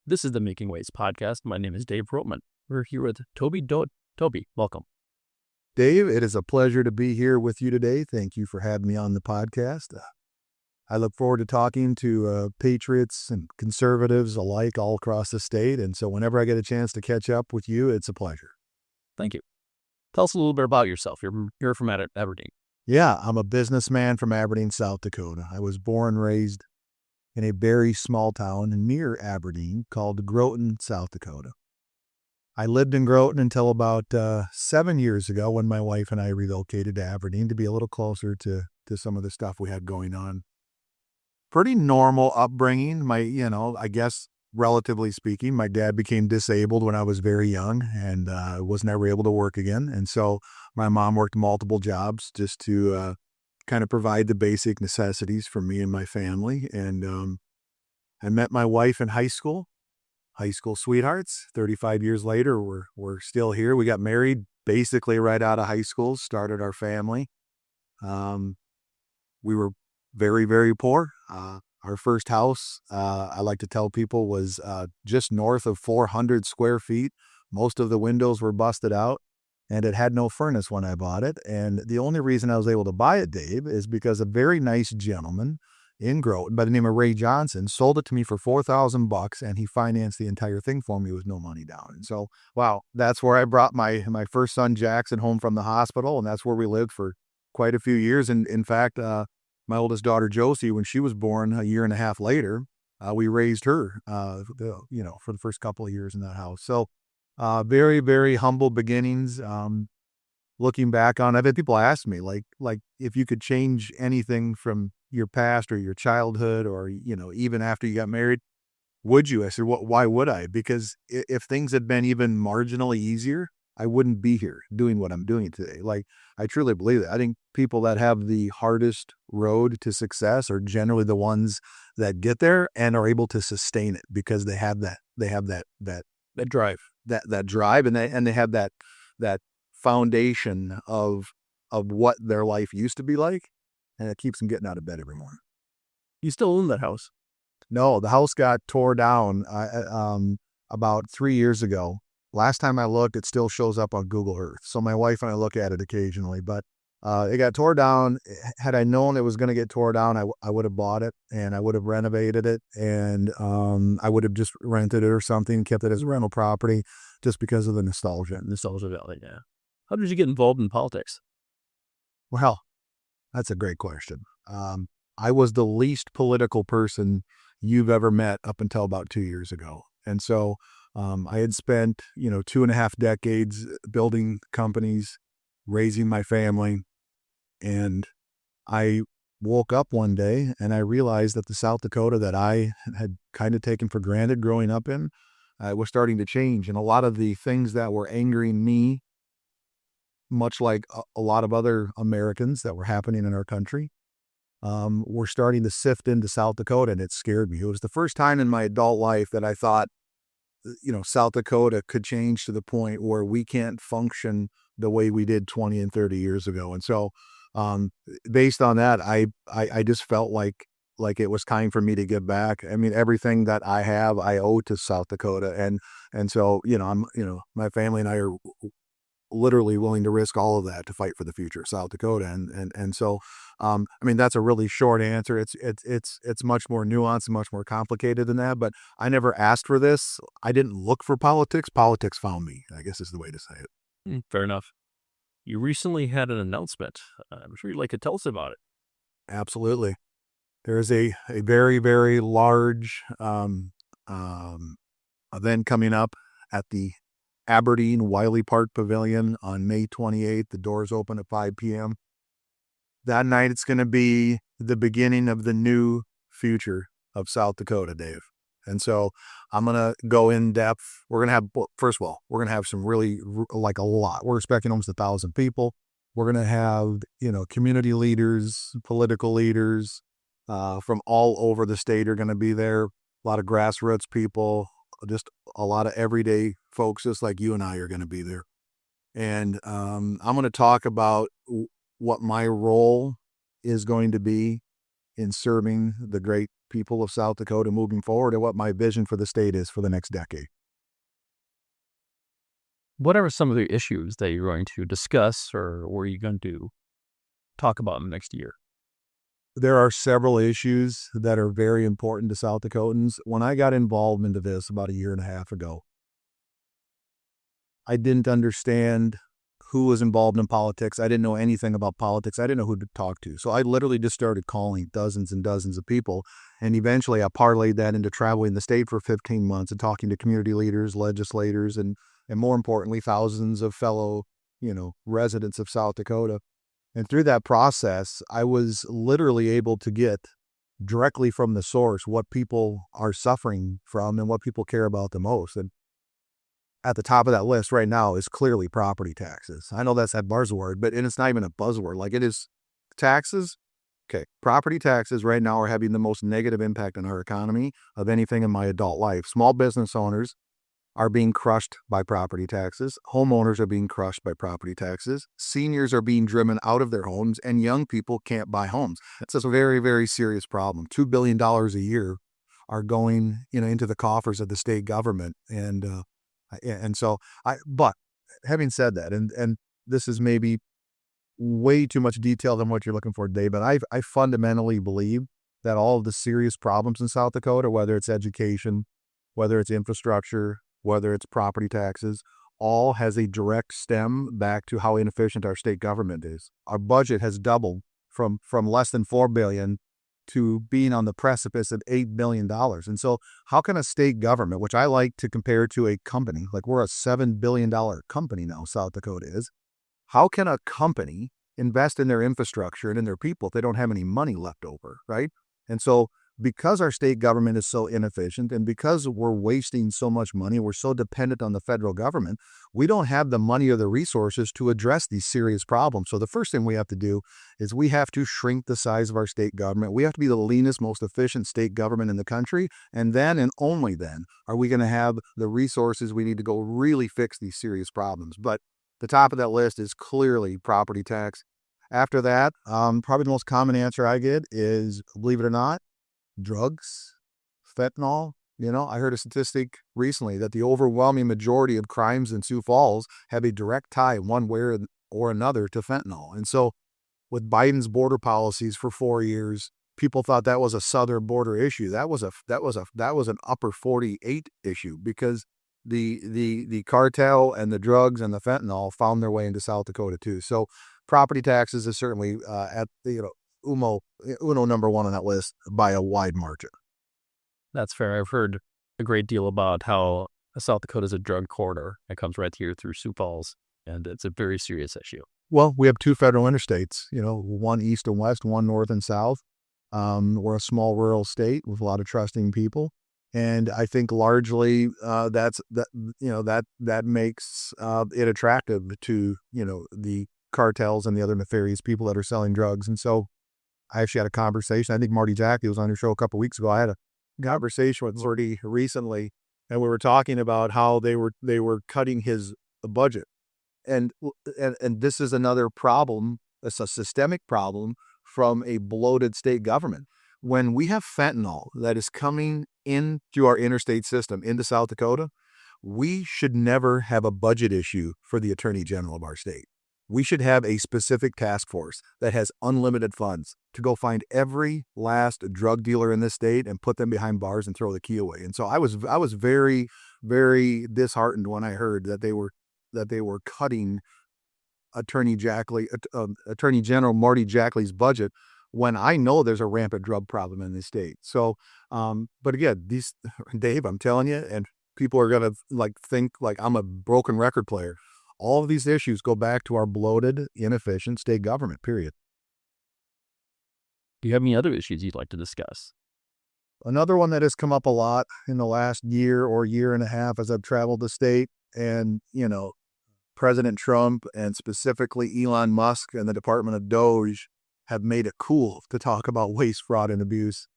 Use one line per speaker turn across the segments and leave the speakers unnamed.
This is the Making Waves podcast. My name is Dave Roetman. We're here with Toby Doeden. Toby, welcome.
Dave, it is a pleasure to be here with you today. Thank you for having me on the podcast. I look forward to talking to patriots and conservatives alike all across the state. And so whenever I get a chance to catch up with you, it's a pleasure.
Thank you. Tell us a little bit about yourself. You're from Aberdeen.
Yeah, I'm a businessman from Aberdeen, South Dakota. I was born and raised in a very small town near Aberdeen called Groton, South Dakota. I lived in Groton until about 7 years ago when my wife and I relocated to Aberdeen to be a little closer to some of the stuff we had going on. Pretty normal upbringing. I guess relatively speaking, my dad became disabled when I was very young and was never able to work again. And so my mom worked multiple jobs just to kind of provide the basic necessities for me and my family. And I met my wife in high school sweethearts. 35 years later, we're still here. We got married basically right out of high school, started our family. We were very, very poor. Our first house, I like to tell people, was just north of 400 square feet. Most of the windows were busted out. And it had no furnace when I bought it. And the only reason I was able to buy it, Dave, is because a very nice gentleman in Groton by the name of Ray Johnson sold it to me for $4,000, and he financed the entire thing for me with no money down. And so, wow, that's where I brought my first son, Jackson, home from the hospital, and that's where we lived for quite a few years. And in fact, my oldest daughter, Josie, when she was born a year and a half later, we raised her, for the first couple of years in that house. So, very, very humble beginnings. Looking back on, I've had people ask me, like if you could change anything from your past or your childhood or, even after you got married, would you? I said, why would I? Because if things had been even marginally easier, I wouldn't be here doing what I'm doing today. Like, I truly believe that. I think people that have the hardest road to success are generally the ones that get there and are able to sustain it because they have that
drive.
That drive, and they have that foundation of what their life used to be like, and it keeps them getting out of bed every morning.
You still own that house?
No, the house got tore down about 3 years ago. Last time I looked, it still shows up on Google Earth. So my wife and I look at it occasionally, but it got tore down. Had I known it was going to get tore down, I would have bought it and I would have renovated it, and I would have just rented it or something, kept it as a rental property just because of the nostalgia.
Nostalgia value, yeah. How did you get involved in politics?
Well, that's a great question. I was the least political person you've ever met up until about 2 years ago. And so I had spent, 2.5 decades building companies, raising my family. And I woke up one day and I realized that the South Dakota that I had kind of taken for granted growing up in was starting to change. And a lot of the things that were angering me, much like a lot of other Americans that were happening in our country, were starting to sift into South Dakota, and it scared me. It was the first time in my adult life that I thought, South Dakota could change to the point where we can't function the way we did 20 and 30 years ago. And so based on that, I just felt like it was time for me to give back. I mean, everything that I have, I owe to South Dakota. And so, my family and I are literally willing to risk all of that to fight for the future of South Dakota. And so, that's a really short answer. It's much more nuanced and much more complicated than that, but I never asked for this. I didn't look for politics. Politics found me, I guess is the way to say it.
Fair enough. You recently had an announcement. I'm sure you'd like to tell us about it.
Absolutely. There's a very, very large event coming up at the Aberdeen Wylie Park Pavilion on May 28th. The doors open at 5 p.m. That night, it's going to be the beginning of the new future of South Dakota, Dave. And so I'm going to go in depth. We're going to have, first of all, we're going to have some really, like a lot. We're expecting almost 1,000 people. We're going to have, community leaders, political leaders from all over the state are going to be there. A lot of grassroots people, just a lot of everyday folks, just like you and I are going to be there. And I'm going to talk about what my role is going to be in serving the great people of South Dakota moving forward and what my vision for the state is for the next decade.
What are some of the issues that you're going to discuss or are you going to talk about in the next year?
There are several issues that are very important to South Dakotans. When I got involved into this about a year and a half ago, I didn't understand who was involved in politics. I didn't know anything about politics. I didn't know who to talk to. So I literally just started calling dozens and dozens of people. And eventually I parlayed that into traveling the state for 15 months and talking to community leaders, legislators, and more importantly, thousands of fellow, residents of South Dakota. And through that process, I was literally able to get directly from the source what people are suffering from and what people care about the most. And at the top of that list right now is clearly property taxes. I know that's that buzzword, but it's not even a buzzword. Like, it is taxes. Okay, property taxes right now are having the most negative impact on our economy of anything in my adult life. Small business owners are being crushed by property taxes. Homeowners are being crushed by property taxes. Seniors are being driven out of their homes, and young people can't buy homes. That's a very, very serious problem. $2 billion a year are going, into the coffers of the state government. But having said that, and this is maybe way too much detail than what you're looking for, Dave, but I fundamentally believe that all of the serious problems in South Dakota, whether it's education, whether it's infrastructure, whether it's property taxes, all has a direct stem back to how inefficient our state government is. Our budget has doubled from less than $4 billion to being on the precipice of $8 billion. And so how can a state government, which I like to compare to a company, like we're a $7 billion company now, South Dakota is, how can a company invest in their infrastructure and in their people if they don't have any money left over, right? And so because our state government is so inefficient and because we're wasting so much money, we're so dependent on the federal government, we don't have the money or the resources to address these serious problems. So the first thing we have to do is we have to shrink the size of our state government. We have to be the leanest, most efficient state government in the country. And then and only then are we going to have the resources we need to go really fix these serious problems. But the top of that list is clearly property tax. After that, probably the most common answer I get is, believe it or not, drugs, fentanyl. I heard a statistic recently that the overwhelming majority of crimes in Sioux Falls have a direct tie one way or another to fentanyl. And so with Biden's border policies for 4 years, people thought that was a southern border issue. That was an upper 48 issue because the cartel and the drugs and the fentanyl found their way into South Dakota too. So property taxes is certainly at the uno number one on that list by a wide margin.
That's fair. I've heard a great deal about how South Dakota is a drug corridor. It comes right here through Sioux Falls, and it's a very serious issue.
Well, we have 2 federal interstates, one east and west, one north and south. We're a small rural state with a lot of trusting people. And I think largely that makes it attractive to, the cartels and the other nefarious people that are selling drugs. And so I actually had a conversation. I think Marty Jackley was on your show a couple of weeks ago. I had a conversation with Marty recently, and we were talking about how they were cutting his budget. And this is another problem. It's a systemic problem from a bloated state government. When we have fentanyl that is coming in through our interstate system into South Dakota, we should never have a budget issue for the Attorney General of our state. We should have a specific task force that has unlimited funds to go find every last drug dealer in this state and put them behind bars and throw the key away. And so I was very, very disheartened when I heard that they were cutting Attorney General Marty Jackley's budget when I know there's a rampant drug problem in this state. So, but again, Dave, I'm telling you, and people are gonna think like I'm a broken record player. All of these issues go back to our bloated, inefficient state government, period.
Do you have any other issues you'd like to discuss?
Another one that has come up a lot in the last year or year and a half as I've traveled the state, and, President Trump and specifically Elon Musk and the Department of Doge have made it cool to talk about waste, fraud, and abuse.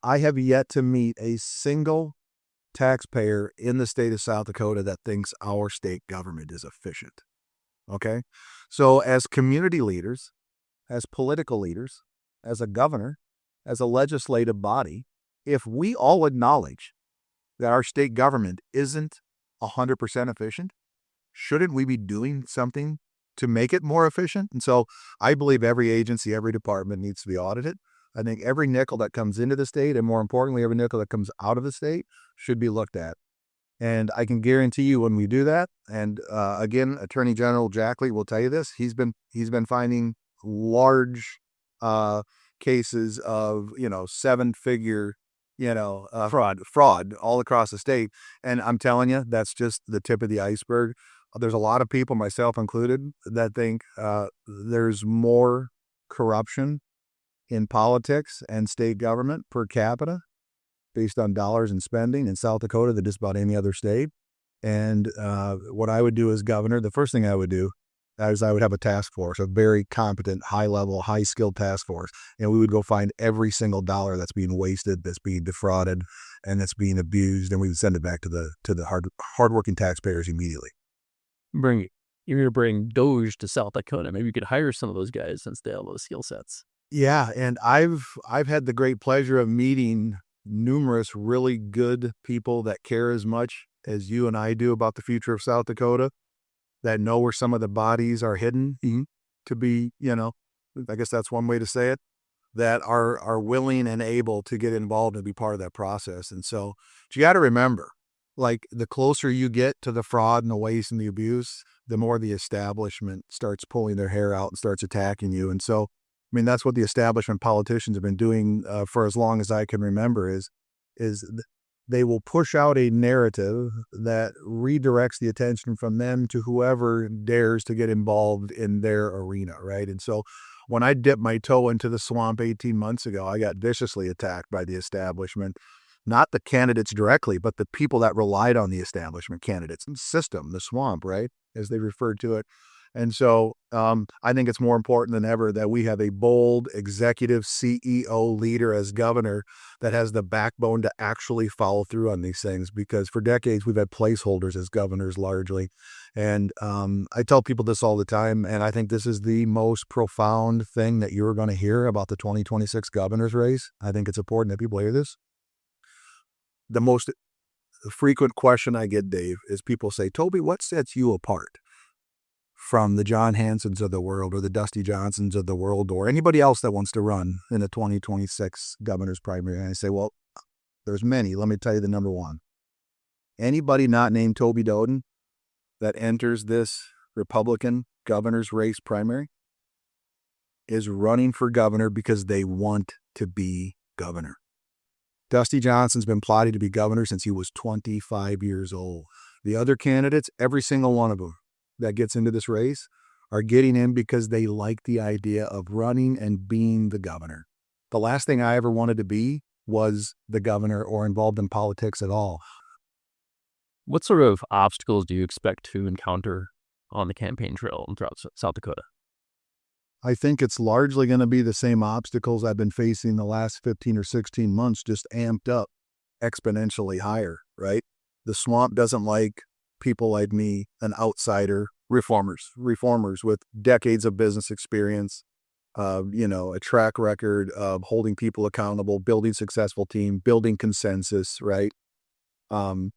I have yet to meet a single taxpayer in the state of South Dakota that thinks our state government is efficient. Okay? So as community leaders, as political leaders, as a governor, as a legislative body, if we all acknowledge that our state government isn't 100% efficient, shouldn't we be doing something to make it more efficient? And so I believe every agency, every department needs to be audited. I think every nickel that comes into the state, and more importantly, every nickel that comes out of the state, should be looked at. And I can guarantee you when we do that, and again, Attorney General Jackley will tell you this, he's been finding large cases of, 7-figure, fraud all across the state. And I'm telling you, that's just the tip of the iceberg. There's a lot of people, myself included, that think there's more corruption in politics and state government per capita based on dollars and spending in South Dakota than just about any other state. And what I would do as governor, the first thing I would do is I would have a task force, a very competent, high-level, high-skilled task force. And we would go find every single dollar that's being wasted, that's being defrauded, and that's being abused, and we would send it back to the hardworking taxpayers immediately.
You're going to bring Doge to South Dakota. Maybe you could hire some of those guys since they have those skill sets.
Yeah, and I've had the great pleasure of meeting numerous really good people that care as much as you and I do about the future of South Dakota, that know where some of the bodies are hidden to be, I guess that's one way to say it, that are willing and able to get involved and be part of that process. And so you got to remember, like, the closer you get to the fraud and the waste and the abuse, the more the establishment starts pulling their hair out and starts attacking you. And so, I mean, that's what the establishment politicians have been doing for as long as I can remember, is they will push out a narrative that redirects the attention from them to whoever dares to get involved in their arena, right? And so when I dipped my toe into the swamp 18 months ago, I got viciously attacked by the establishment, not the candidates directly, but the people that relied on the establishment candidates system, the swamp, right, as they referred to it. And so I think it's more important than ever that we have a bold executive CEO leader as governor that has the backbone to actually follow through on these things, because for decades we've had placeholders as governors largely. And I tell people this all the time, and I think this is the most profound thing that you're going to hear about the 2026 governor's race. I think it's important that people hear this. The most frequent question I get, Dave, is people say, Toby, what sets you apart from the John Hansons of the world or the Dusty Johnsons of the world or anybody else that wants to run in the 2026 governor's primary? And I say, well, there's many. Let me tell you the number one. Anybody not named Toby Doeden that enters this Republican governor's race primary is running for governor because they want to be governor. Dusty Johnson's been plotting to be governor since he was 25 years old. The other candidates, every single one of them that gets into this race, are getting in because they like the idea of running and being the governor. The last thing I ever wanted to be was the governor or involved in politics at all.
What sort of obstacles do you expect to encounter on the campaign trail throughout South Dakota?
I think it's largely going to be the same obstacles I've been facing the last 15 or 16 months, just amped up exponentially higher, right? The swamp doesn't like people like me, an outsider, reformers with decades of business experience, a track record of holding people accountable, building successful team, building consensus, right? I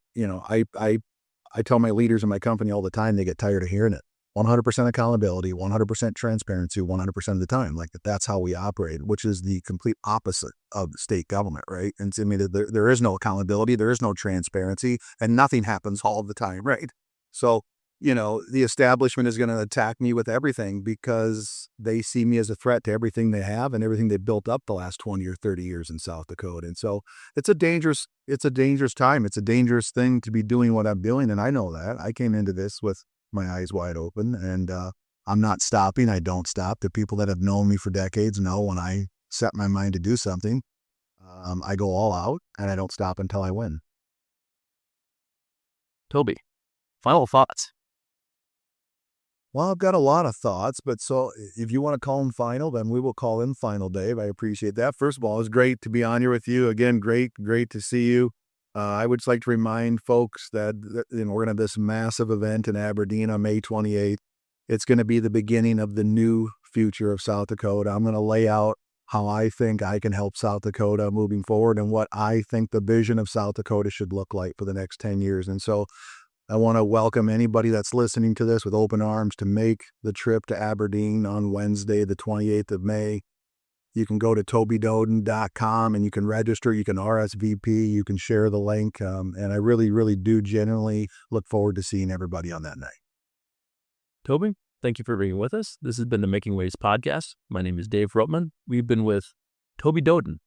tell my leaders in my company all the time, they get tired of hearing it. 100% accountability, 100% transparency, 100% of the time. Like, that's how we operate, which is the complete opposite of state government, right? And I mean, there is no accountability, there is no transparency, and nothing happens all the time, right? So, the establishment is going to attack me with everything because they see me as a threat to everything they have and everything they built up the last 20 or 30 years in South Dakota. And so it's a dangerous time. It's a dangerous thing to be doing what I'm doing. And I know that. I came into this with my eyes wide open, and I'm not stopping. I don't stop. The people that have known me for decades know when I set my mind to do something, I go all out, and I don't stop until I win.
Toby, final thoughts.
Well, I've got a lot of thoughts, but so if you want to call them final, then we will call them final, Dave. I appreciate that. First of all, it was great to be on here with you. Again, great to see you. I would just like to remind folks that we're going to have this massive event in Aberdeen on May 28th. It's going to be the beginning of the new future of South Dakota. I'm going to lay out how I think I can help South Dakota moving forward and what I think the vision of South Dakota should look like for the next 10 years. And so I want to welcome anybody that's listening to this with open arms to make the trip to Aberdeen on Wednesday, the 28th of May. You can go to tobydoeden.com and you can register, you can RSVP, you can share the link. And I really, really do genuinely look forward to seeing everybody on that night.
Toby, thank you for being with us. This has been the Making Waves podcast. My name is Dave Roetman. We've been with Toby Doeden,